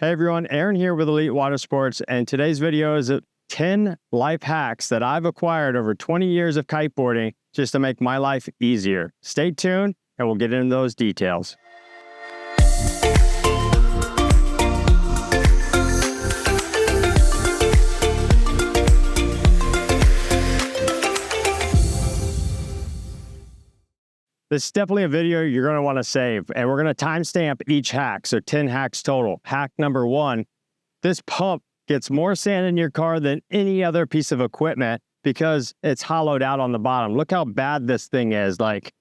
Hey everyone, Aaron here with Elite Water Sports, and today's video is 10 life hacks that I've acquired over 20 years of kiteboarding just to make my life easier. Stay tuned and we'll get into those details. This is definitely a video you're going to want to save, and we're going to timestamp each hack, so 10 hacks total. Hack number 1, this pump gets more sand in your car than any other piece of equipment because it's hollowed out on the bottom. Look how bad this thing is. Like,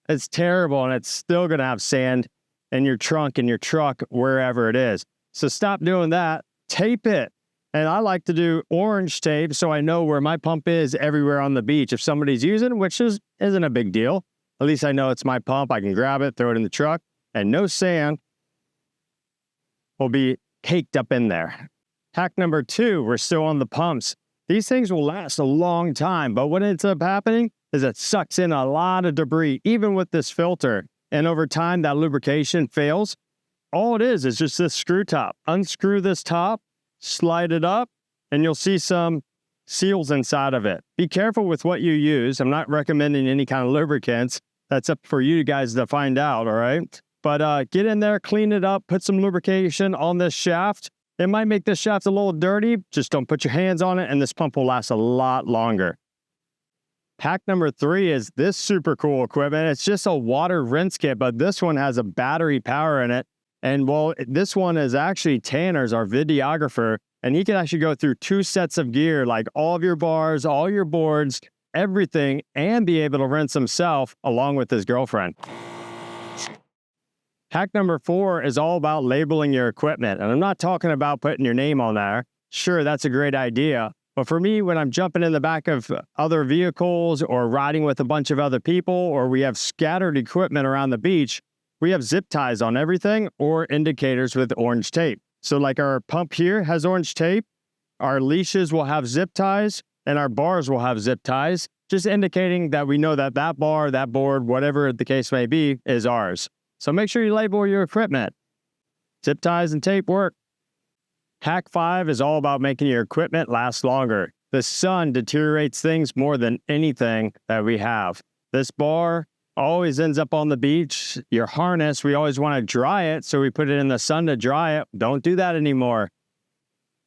it's terrible, and it's still going to have sand in your trunk, in your truck, wherever it is. So stop doing that. Tape it. And I like to do orange tape so I know where my pump is everywhere on the beach. If somebody's using it, which isn't a big deal. At least I know it's my pump. I can grab it, throw it in the truck, and no sand will be caked up in there. Hack number 2, we're still on the pumps. These things will last a long time, but what ends up happening is it sucks in a lot of debris, even with this filter. And over time, that lubrication fails. All it is just this screw top. Unscrew this top, slide it up, and you'll see some seals inside of it. Be careful with what you use. I'm not recommending any kind of lubricants. That's up for you guys to find out, all right? But get in there, clean it up, put some lubrication on this shaft. It might make this shaft a little dirty. Just don't put your hands on it, and this pump will last a lot longer. Hack number 3 is this super cool equipment. It's just a water rinse kit, but this one has a battery power in it. And well, this one is actually Tanner's, our videographer, and he can actually go through 2 sets of gear, like all of your bars, all your boards, everything, and be able to rinse himself along with his girlfriend. Hack number 4 is all about labeling your equipment. And I'm not talking about putting your name on there. Sure, that's a great idea. But for me, when I'm jumping in the back of other vehicles or riding with a bunch of other people, or we have scattered equipment around the beach, we have zip ties on everything or indicators with orange tape. So like our pump here has orange tape, our leashes will have zip ties, and our bars will have zip ties, just indicating that we know that that bar, that board, whatever the case may be, is ours. So make sure you label your equipment. Zip ties and tape work. Hack 5 is all about making your equipment last longer. The sun deteriorates things more than anything that we have. This bar always ends up on the beach. Your harness, we always want to dry it, so we put it in the sun to dry it. Don't do that anymore.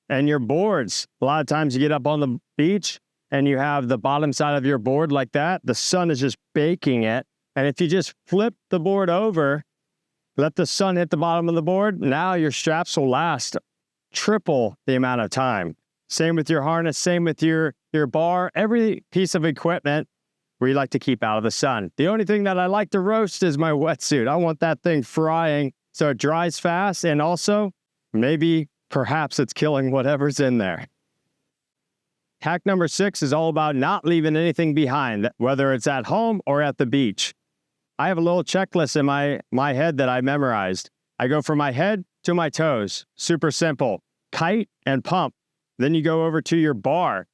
And your boards, a lot of times you get up on the beach and you have the bottom side of your board like that. The sun is just baking it. And if you just flip the board over, let the sun hit the bottom of the board, now your straps will last triple the amount of time. Same with your harness, same with your bar, every piece of equipment we like to keep out of the sun. The only thing that I like to roast is my wetsuit. I want that thing frying so it dries fast, and also perhaps it's killing whatever's in there. Hack number 6 is all about not leaving anything behind, whether it's at home or at the beach. I have a little checklist in my head that I memorized. I go from my head to my toes. Super simple. Kite and pump. Then you go over to your bar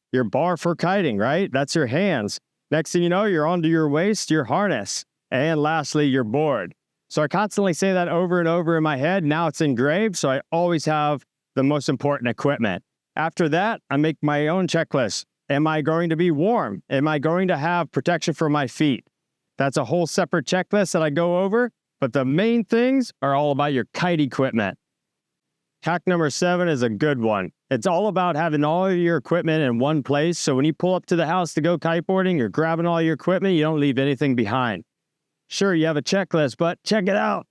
for kiting, right? That's your hands. Next thing you know, you're onto your waist, your harness, and lastly, your board. So I constantly say that over and over in my head. Now it's engraved, so I always have the most important equipment. After that, I make my own checklist. Am I going to be warm? Am I going to have protection for my feet? That's a whole separate checklist that I go over, but the main things are all about your kite equipment. Hack number 7 is a good one. It's all about having all of your equipment in one place, so when you pull up to the house to go kiteboarding, you're grabbing all your equipment, you don't leave anything behind. Sure, you have a checklist, but check it out.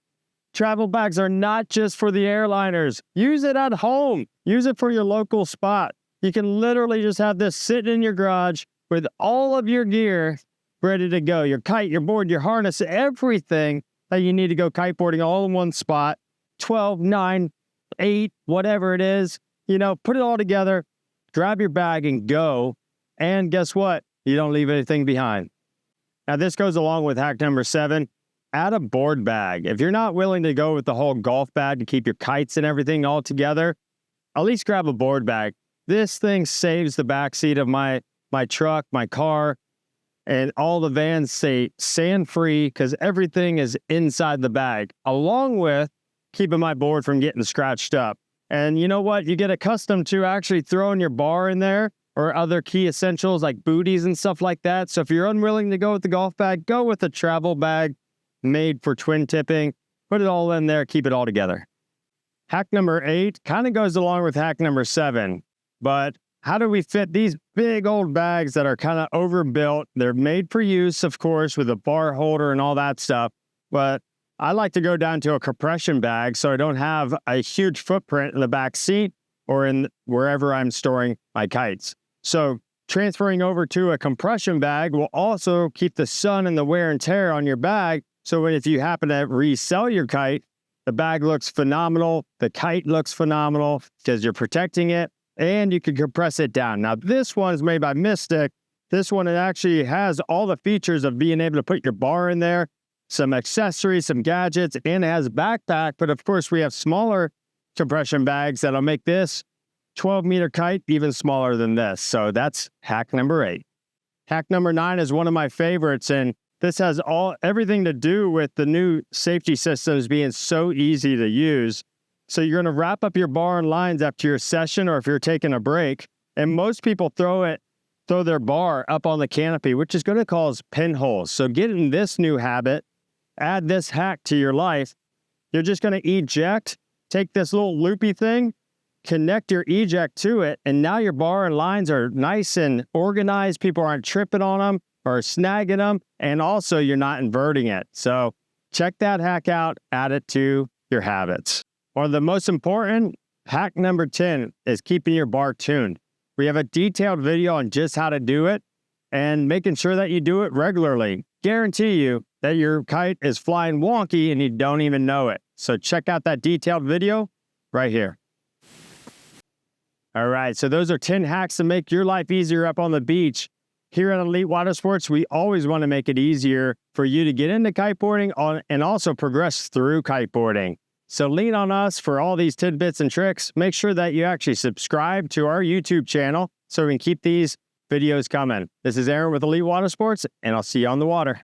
Travel bags are not just for the airliners. Use it at home. Use it for your local spot. You can literally just have this sitting in your garage with all of your gear ready to go. Your kite, your board, your harness, everything that you need to go kiteboarding all in one spot. 12, 9, 8, whatever it is. Put it all together, grab your bag and go. And guess what? You don't leave anything behind. Now this goes along with hack number 7. Add a board bag. If you're not willing to go with the whole golf bag to keep your kites and everything all together, at least grab a board bag. This thing saves the backseat of my truck, my car, and all the vans stay sand-free because everything is inside the bag, along with keeping my board from getting scratched up. And you know what? You get accustomed to actually throwing your bar in there or other key essentials like booties and stuff like that. So if you're unwilling to go with the golf bag, go with a travel bag made for twin tipping. Put it all in there, keep it all together. Hack number 8 kind of goes along with hack number 7, but how do we fit these big old bags that are kind of overbuilt? They're made for use, of course, with a bar holder and all that stuff, but I like to go down to a compression bag so I don't have a huge footprint in the back seat or in wherever I'm storing my kites. So transferring over to a compression bag will also keep the sun and the wear and tear on your bag. So if you happen to resell your kite, the bag looks phenomenal. The kite looks phenomenal because you're protecting it and you can compress it down. Now, this one is made by Mystic. This one, it actually has all the features of being able to put your bar in there, some accessories, some gadgets, and it has a backpack. But of course, we have smaller compression bags that'll make this 12-meter kite even smaller than this. So that's hack number 8. Hack number 9 is one of my favorites, and this has everything to do with the new safety systems being so easy to use. So you're going to wrap up your bar and lines after your session or if you're taking a break. And most people throw their bar up on the canopy, which is going to cause pinholes. So get in this new habit, add this hack to your life. You're just going to eject, take this little loopy thing, connect your eject to it, and now your bar and lines are nice and organized. People aren't tripping on them or snagging them, and also you're not inverting it. So check that hack out, add it to your habits. One of the most important, hack number 10, is keeping your bar tuned. We have a detailed video on just how to do it and making sure that you do it regularly. Guarantee you that your kite is flying wonky and you don't even know it. So check out that detailed video right here. All right, so those are 10 hacks to make your life easier up on the beach. Here at Elite Water Sports, we always want to make it easier for you to get into kiteboarding and also progress through kiteboarding. So lean on us for all these tidbits and tricks. Make sure that you actually subscribe to our YouTube channel so we can keep these videos coming. This is Aaron with Elite Water Sports, and I'll see you on the water.